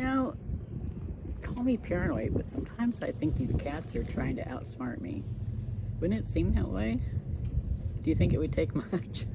know, call me paranoid, but sometimes I think these cats are trying to outsmart me. Wouldn't it seem that way? Do you think it would take much?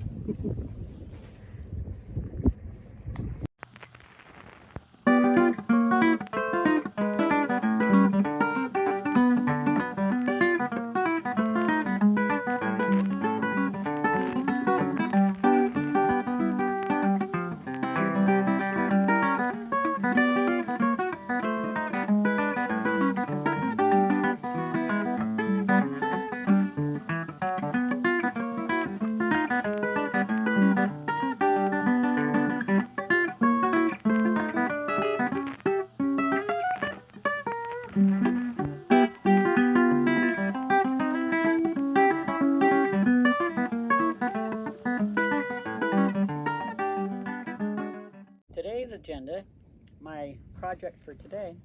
Today's agenda, my project for today,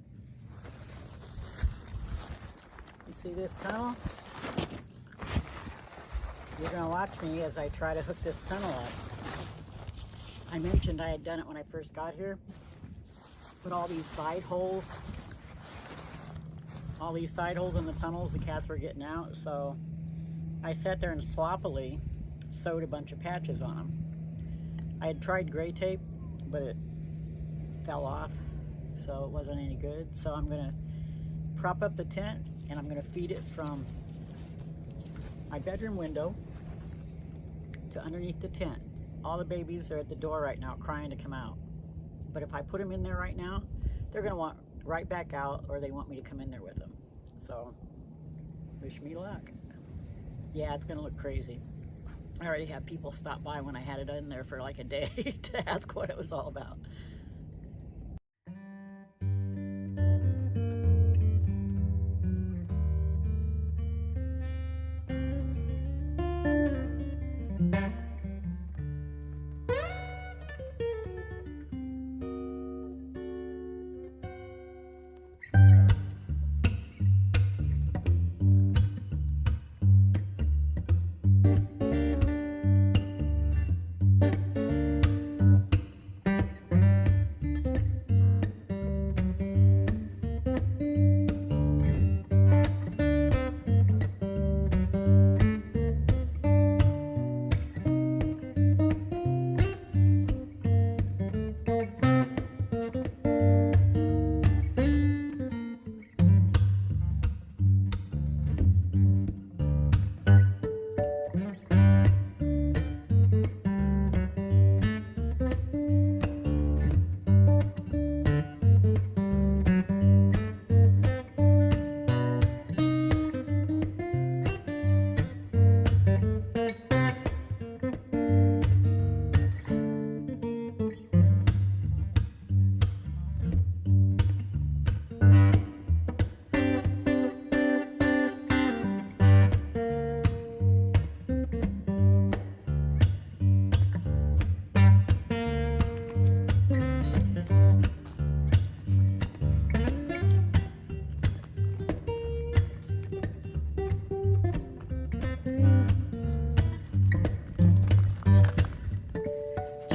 you see this tunnel? You're going to watch me as I try to hook this tunnel up. I mentioned I had done it when I first got here. Put all these side holes in the tunnels the cats were getting out, so I sat there and sloppily sewed a bunch of patches on them. I had tried gray tape, but it fell off, so it wasn't any good. So I'm gonna prop up the tent and I'm gonna feed it from my bedroom window to underneath the tent. All the babies are at the door right now crying to come out. But if I put them in there right now, they're gonna want right back out, or they want me to come in there with them. So wish me luck. Yeah, it's gonna look crazy. I already had people stop by when I had it in there for like a day to ask what it was all about.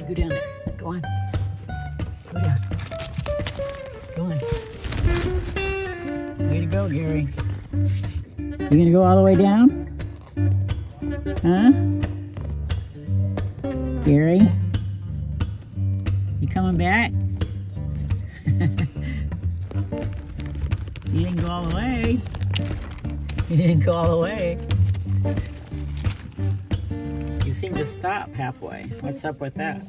Go down there. Go on. Go down. Go on. Way to go, Gary. You gonna go all the way down? Huh? Gary? You coming back? You didn't go all the way. You didn't go all the way. You seem to stop halfway. What's up with that?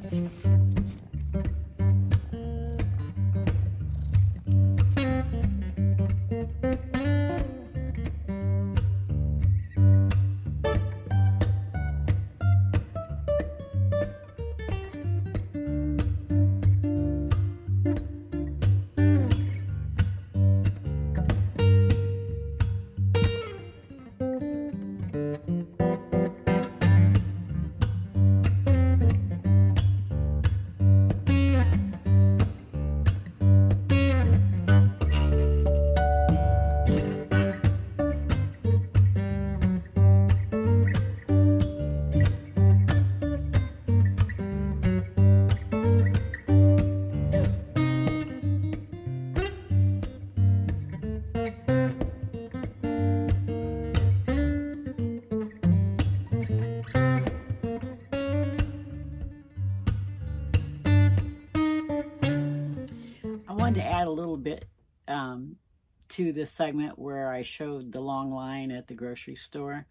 to add a little bit to this segment where I showed the long line at the grocery store.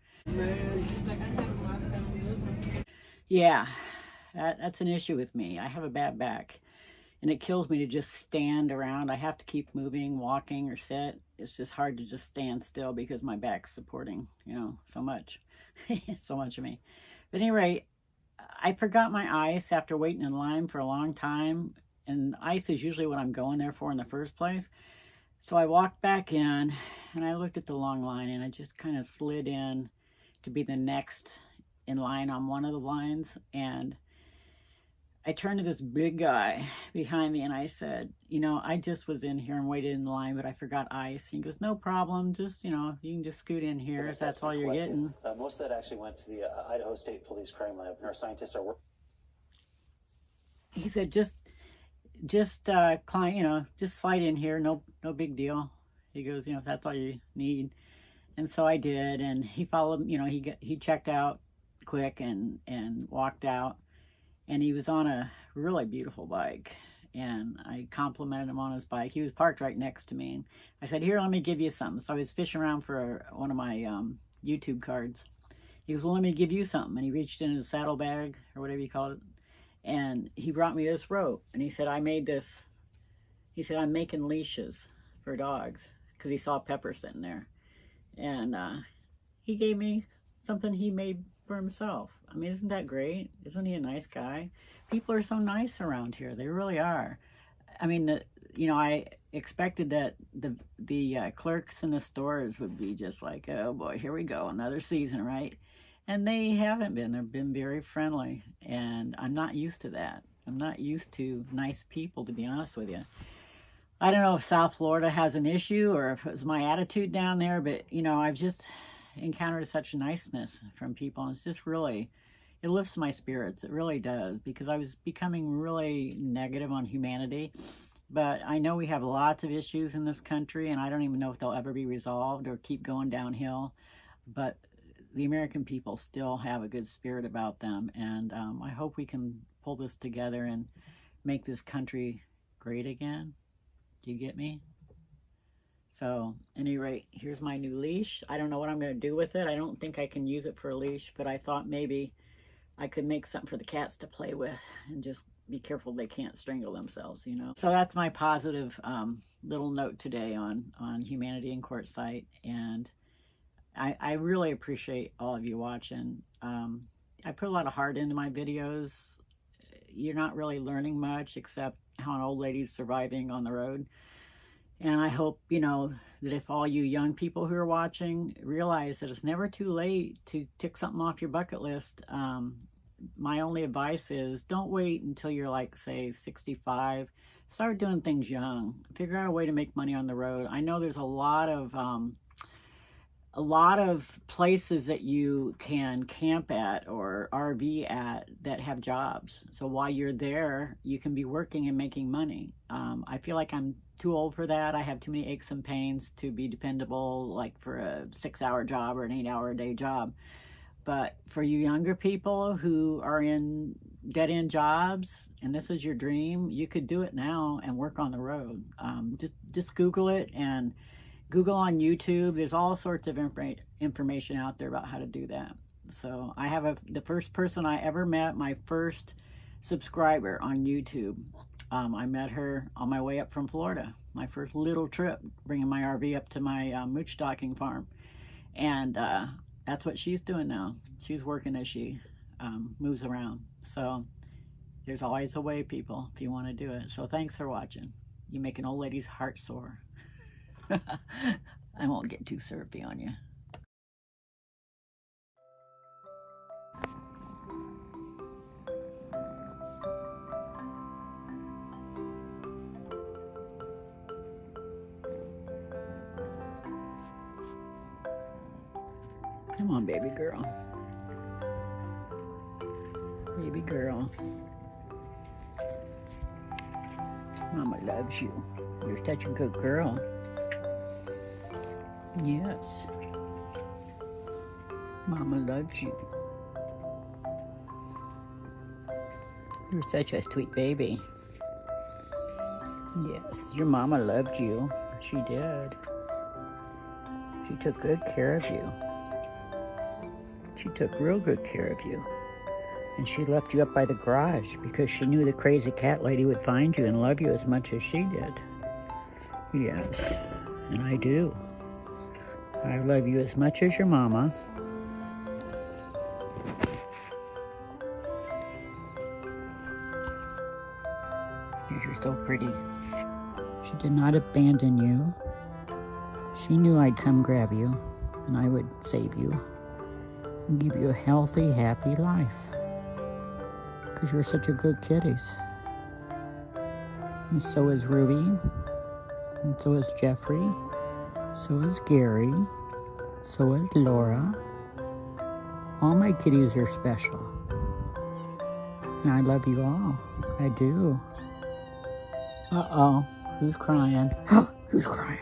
Yeah, that's an issue with me. I have a bad back, and it kills me to just stand around. I have to keep moving, walking, or sit. It's just hard to just stand still because my back's supporting, so much, so much of me. But anyway, I forgot my ice after waiting in line for a long time, and ice is usually what I'm going there for in the first place. So I walked back in, and I looked at the long line, and I just kind of slid in to be the next in line on one of the lines, and I turned to this big guy behind me, and I said, I just was in here and waited in line, but I forgot ice. And he goes, no problem, just, you can just scoot in here if that's all you're getting. Most of that actually went to the Idaho State Police Crime Lab, and our scientists are working. He said, just climb, just slide in here, no big deal. He goes, if that's all you need. And so I did, and he followed, he checked out quick and walked out, and he was on a really beautiful bike, and I complimented him on his bike. He was parked right next to me, and I said, here, let me give you something. So I was fishing around for one of my YouTube cards. He goes, well, let me give you something, and he reached in his saddlebag, or whatever you call it, and he brought me this rope, and he said, I made this. He said, I'm making leashes for dogs, because he saw Pepper sitting there. And he gave me something he made for himself. I mean, isn't that great? Isn't he a nice guy? People are so nice around here. They really are. I mean, I expected that the clerks in the stores would be just like, oh boy, here we go, another season, right? And they haven't been. They've been very friendly, and I'm not used to that. I'm not used to nice people, to be honest with you. I don't know if South Florida has an issue or if it was my attitude down there, but, I've just encountered such niceness from people, and it's just really, it lifts my spirits. It really does, because I was becoming really negative on humanity. But I know we have lots of issues in this country, and I don't even know if they'll ever be resolved or keep going downhill. But the American people still have a good spirit about them, and I hope we can pull this together and make this country great again. Do you get me? So, at any rate, here's my new leash. I don't know what I'm going to do with it. I don't think I can use it for a leash, but I thought maybe I could make something for the cats to play with and just be careful they can't strangle themselves, So that's my positive little note today on humanity and Quartzsite, and I really appreciate all of you watching. I put a lot of heart into my videos. You're not really learning much except how an old lady's surviving on the road. And I hope, that if all you young people who are watching realize that it's never too late to tick something off your bucket list. My only advice is don't wait until you're like, say, 65. Start doing things young. Figure out a way to make money on the road. I know there's a lot of places that you can camp at or RV at that have jobs. So while you're there, you can be working and making money. I feel like I'm too old for that. I have too many aches and pains to be dependable, like for a 6-hour job or an 8-hour a day job. But for you younger people who are in dead-end jobs, and this is your dream, you could do it now and work on the road. Just Google it, and Google on YouTube. There's all sorts of information out there about how to do that. So I have the first person I ever met, my first subscriber on YouTube. I met her on my way up from Florida, my first little trip, bringing my RV up to my mooch stocking farm. And that's what she's doing now. She's working as she moves around. So there's always a way, people, if you want to do it. So thanks for watching. You make an old lady's heart sore. I won't get too syrupy on you. Come on, baby girl. Baby girl. Mama loves you. You're such a good girl. Yes. Mama loves you. You're such a sweet baby. Yes, your mama loved you. She did. She took good care of you. She took real good care of you. And she left you up by the garage because she knew the crazy cat lady would find you and love you as much as she did. Yes, and I do. I love you as much as your mama. You're so pretty. She did not abandon you. She knew I'd come grab you, and I would save you and give you a healthy, happy life. Because you're such a good kitties. And so is Ruby, and so is Jeffrey, so is Gary, so is Laura. All my kitties are special. And I love you all. I do. Uh-oh, who's crying? Who's crying?